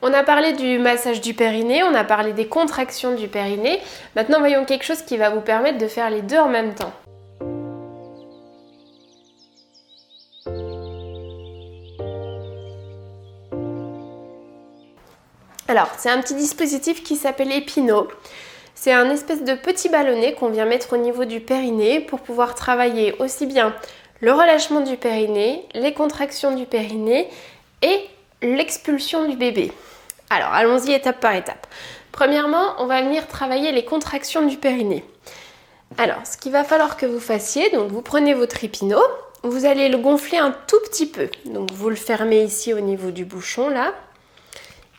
On a parlé du massage du périnée, on a parlé des contractions du périnée. Maintenant, voyons quelque chose qui va vous permettre de faire les deux en même temps. Alors, c'est un petit dispositif qui s'appelle Epino. C'est un espèce de petit ballonnet qu'on vient mettre au niveau du périnée pour pouvoir travailler aussi bien le relâchement du périnée, les contractions du périnée et l'expulsion du bébé. Alors, allons-y étape par étape. Premièrement, on va venir travailler les contractions du périnée. Alors, ce qu'il va falloir que vous fassiez, donc vous prenez votre Epino, vous allez le gonfler un tout petit peu. Donc, vous le fermez ici au niveau du bouchon, là.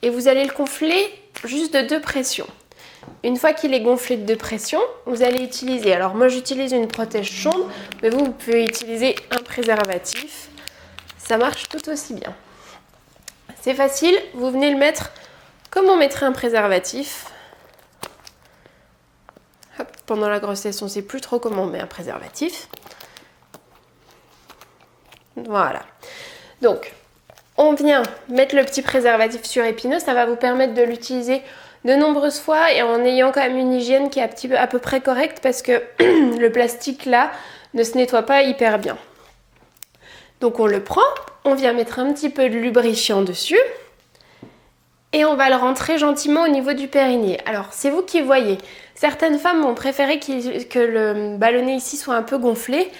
Et vous allez le gonfler juste de 2 pressions. Une fois qu'il est gonflé de 2 pressions, vous allez utiliser, alors moi j'utilise une protège chaude, mais vous pouvez utiliser un préservatif. Ça marche tout aussi bien. C'est facile, vous venez le mettre comme on mettrait un préservatif. Hop, pendant la grossesse, on ne sait plus trop comment on met un préservatif. Voilà. Donc, on vient mettre le petit préservatif sur Epino, ça va vous permettre de l'utiliser de nombreuses fois et en ayant quand même une hygiène qui est à peu près correcte parce que le plastique là ne se nettoie pas hyper bien. Donc on le prend, on vient mettre un petit peu de lubrifiant dessus et on va le rentrer gentiment au niveau du périnée. Alors c'est vous qui voyez, certaines femmes vont préférer que le ballonnet ici soit un peu gonflé.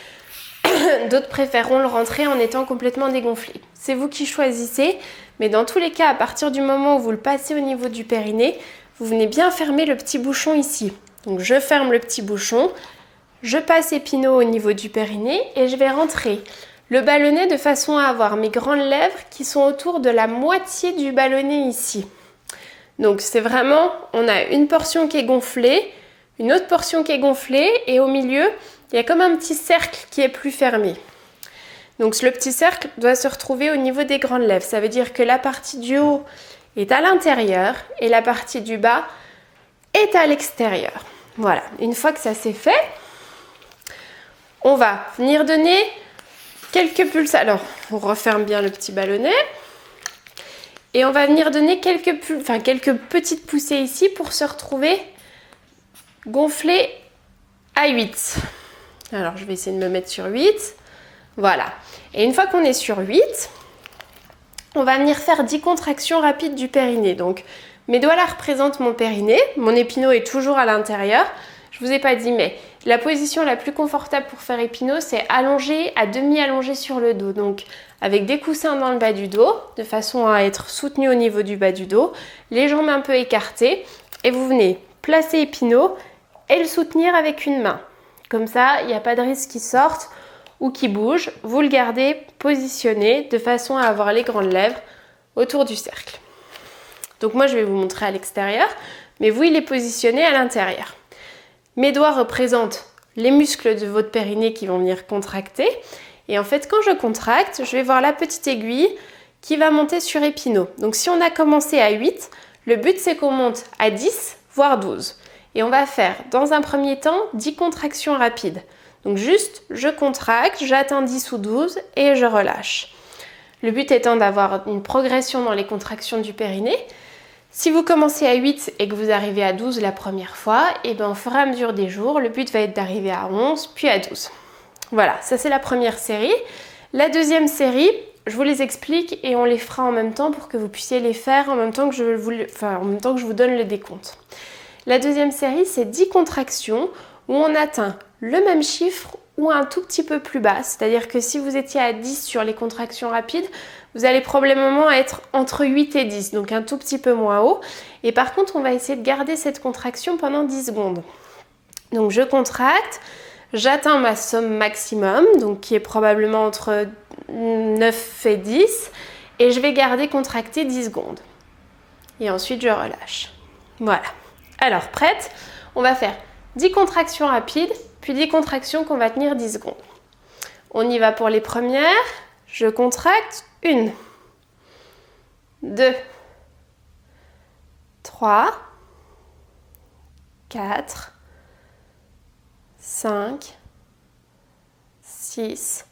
D'autres préféreront le rentrer en étant complètement dégonflé. C'est vous qui choisissez, mais dans tous les cas, à partir du moment où vous le passez au niveau du périnée, vous venez bien fermer le petit bouchon ici. Donc je ferme le petit bouchon, je passe Epino au niveau du périnée et je vais rentrer le ballonnet de façon à avoir mes grandes lèvres qui sont autour de la moitié du ballonnet ici. Donc c'est vraiment, on a une portion qui est gonflée, une autre portion qui est gonflée et au milieu, il y a comme un petit cercle qui est plus fermé. Donc le petit cercle doit se retrouver au niveau des grandes lèvres. Ça veut dire que la partie du haut est à l'intérieur et la partie du bas est à l'extérieur. Voilà, une fois que ça c'est fait, on va venir donner quelques pulsations. Alors, on referme bien le petit ballonnet. Et on va venir donner quelques petites poussées ici pour se retrouver gonflé à 8. Alors, je vais essayer de me mettre sur 8. Voilà. Et une fois qu'on est sur 8, on va venir faire 10 contractions rapides du périnée. Donc, mes doigts là représentent mon périnée. Mon Epino est toujours à l'intérieur. Je vous ai pas dit, mais la position la plus confortable pour faire Epino, c'est allongé, à demi allongé sur le dos. Donc, avec des coussins dans le bas du dos, de façon à être soutenu au niveau du bas du dos, les jambes un peu écartées, et vous venez placer Epino et le soutenir avec une main. Comme ça, il n'y a pas de risque qu'il sorte ou qu'il bouge. Vous le gardez positionné de façon à avoir les grandes lèvres autour du cercle. Donc moi, je vais vous montrer à l'extérieur, mais vous, il est positionné à l'intérieur. Mes doigts représentent les muscles de votre périnée qui vont venir contracter. Et en fait, quand je contracte, je vais voir la petite aiguille qui va monter sur Epino. Donc si on a commencé à 8, le but c'est qu'on monte à 10, voire 12. Et on va faire, dans un premier temps, 10 contractions rapides. Donc juste, je contracte, j'atteins 10 ou 12 et je relâche. Le but étant d'avoir une progression dans les contractions du périnée. Si vous commencez à 8 et que vous arrivez à 12 la première fois, et bien au fur et à mesure des jours, le but va être d'arriver à 11, puis à 12. Voilà, ça c'est la première série. La deuxième série, je vous les explique et on les fera en même temps pour que vous puissiez les faire en même temps que je vous donne le décompte. La deuxième série, c'est 10 contractions où on atteint le même chiffre ou un tout petit peu plus bas. C'est-à-dire que si vous étiez à 10 sur les contractions rapides, vous allez probablement être entre 8 et 10, donc un tout petit peu moins haut. Et par contre, on va essayer de garder cette contraction pendant 10 secondes. Donc je contracte, j'atteins ma somme maximum, donc qui est probablement entre 9 et 10, et je vais garder contracté 10 secondes. Et ensuite, je relâche. Voilà. Alors, prête? On va faire 10 contractions rapides, puis 10 contractions qu'on va tenir 10 secondes. On y va pour les premières. Je contracte 1, 2, 3, 4, 5, 6,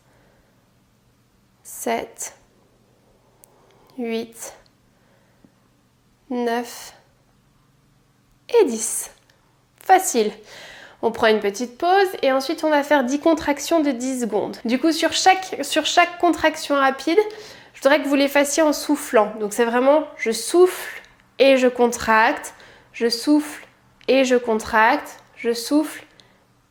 7, 8, 9 et 10. Facile. On prend une petite pause et ensuite on va faire 10 contractions de 10 secondes. Du coup, sur chaque contraction rapide, je voudrais que vous les fassiez en soufflant. Donc c'est vraiment je souffle et je contracte, je souffle et je contracte, je souffle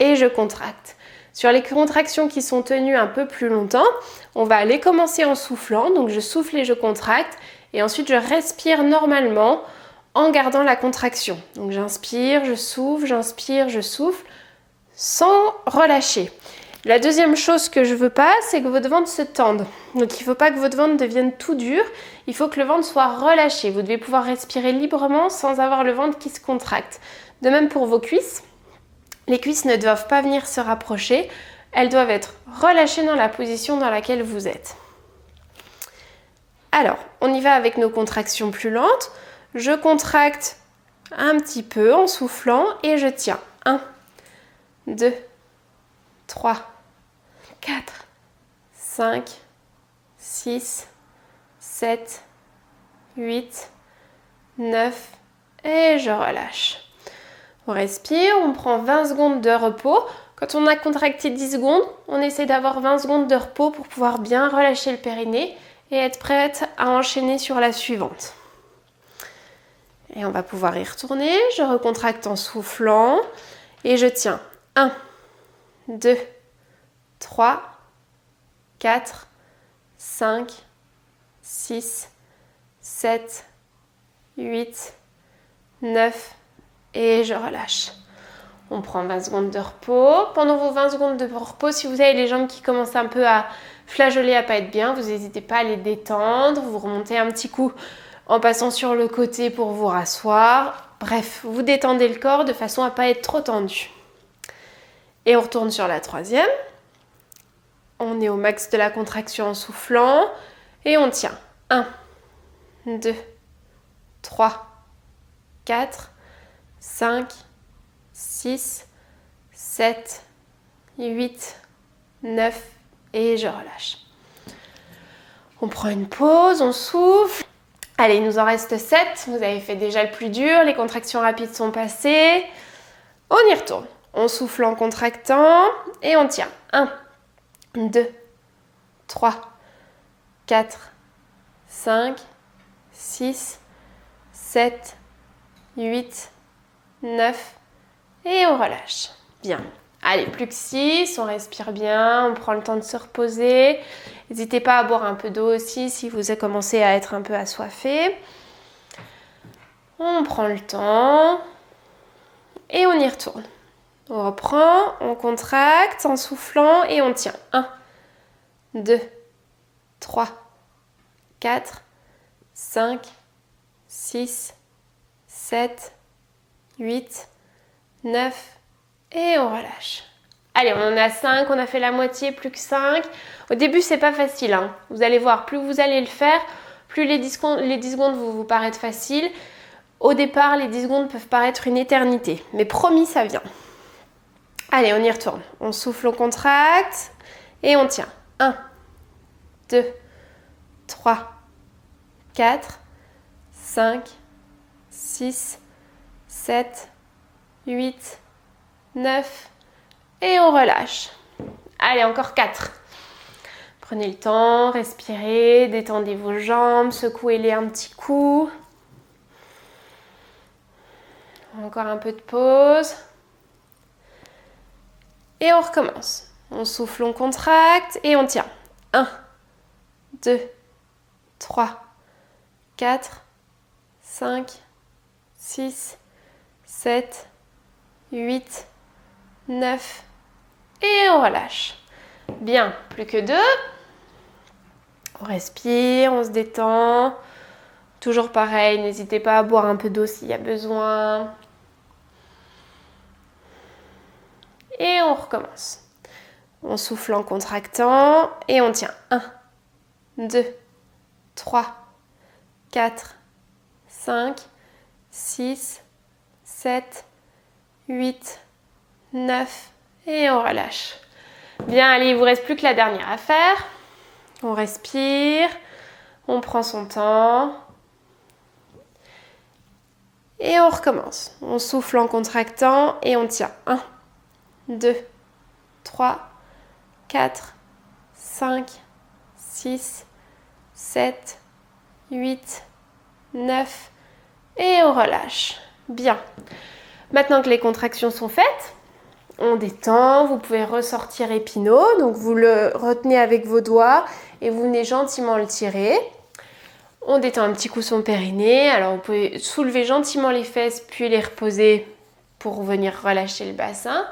et je contracte. Sur les contractions qui sont tenues un peu plus longtemps, on va aller commencer en soufflant. Donc je souffle et je contracte et ensuite je respire normalement en gardant la contraction. Donc j'inspire, je souffle, sans relâcher. La deuxième chose que je veux pas, c'est que votre ventre se tende. Donc il ne faut pas que votre ventre devienne tout dur, il faut que le ventre soit relâché. Vous devez pouvoir respirer librement sans avoir le ventre qui se contracte. De même pour vos cuisses. Les cuisses ne doivent pas venir se rapprocher, elles doivent être relâchées dans la position dans laquelle vous êtes. Alors, on y va avec nos contractions plus lentes. Je contracte un petit peu en soufflant et je tiens. 1, 2, 3, 4, 5, 6, 7, 8, 9 et je relâche. On respire, on prend 20 secondes de repos. Quand on a contracté 10 secondes, on essaie d'avoir 20 secondes de repos pour pouvoir bien relâcher le périnée et être prête à enchaîner sur la suivante. Et on va pouvoir y retourner. Je recontracte en soufflant et je tiens. 1, 2, 3, 4, 5, 6, 7, 8, 9 et je relâche. On prend 20 secondes de repos. Pendant vos 20 secondes de repos, si vous avez les jambes qui commencent un peu à flageoler, à pas être bien, vous n'hésitez pas à les détendre. Vous remontez un petit coup en passant sur le côté pour vous rasseoir. Bref, vous détendez le corps de façon à pas être trop tendu. Et on retourne sur la troisième. On est au max de la contraction en soufflant. Et on tient. 1, 2, 3, 4, 5, 6, 7, 8, 9 et je relâche. On prend une pause, on souffle. Allez, il nous en reste 7. Vous avez fait déjà le plus dur, les contractions rapides sont passées. On y retourne. On souffle en contractant et on tient. 1, 2, 3, 4, 5, 6, 7, 8, 9 et on relâche. Bien. Allez, plus que 6, on respire bien, on prend le temps de se reposer. N'hésitez pas à boire un peu d'eau aussi si vous avez commencé à être un peu assoiffé. On prend le temps et on y retourne. On reprend, on contracte en soufflant et on tient. 1, 2, 3, 4, 5, 6, 7, 8, 9 et on relâche. Allez, on en a 5, on a fait la moitié, plus que 5. Au début, c'est pas facile, hein. Vous allez voir, plus vous allez le faire, plus les 10 secondes vont vous paraître faciles. Au départ, les 10 secondes peuvent paraître une éternité, mais promis, ça vient. Allez, on y retourne. On souffle, on contracte et on tient. 1, 2, 3, 4, 5, 6, 7, 8, 9 et on relâche. Allez, encore 4. Prenez le temps, respirez, détendez vos jambes, secouez-les un petit coup. Encore un peu de pause. Et on recommence. On souffle, on contracte et on tient. 1, 2, 3, 4, 5, 6, 7, 8, 9 et on relâche. Bien, plus que 2. On respire, on se détend. Toujours pareil, n'hésitez pas à boire un peu d'eau s'il y a besoin. Et on recommence. On souffle en contractant et on tient. 1, 2, 3, 4, 5, 6, 7, 8, 9 et on relâche. Bien, allez, il ne vous reste plus que la dernière à faire. On respire, on prend son temps Et on recommence. On souffle en contractant et on tient. 1, 2, 3, 4, 5, 6, 7, 8, 9 et on relâche. Bien. Maintenant que les contractions sont faites, on détend, vous pouvez ressortir Épineux, donc vous le retenez avec vos doigts et vous venez gentiment le tirer. On détend un petit coup son périnée, alors vous pouvez soulever gentiment les fesses puis les reposer pour venir relâcher le bassin.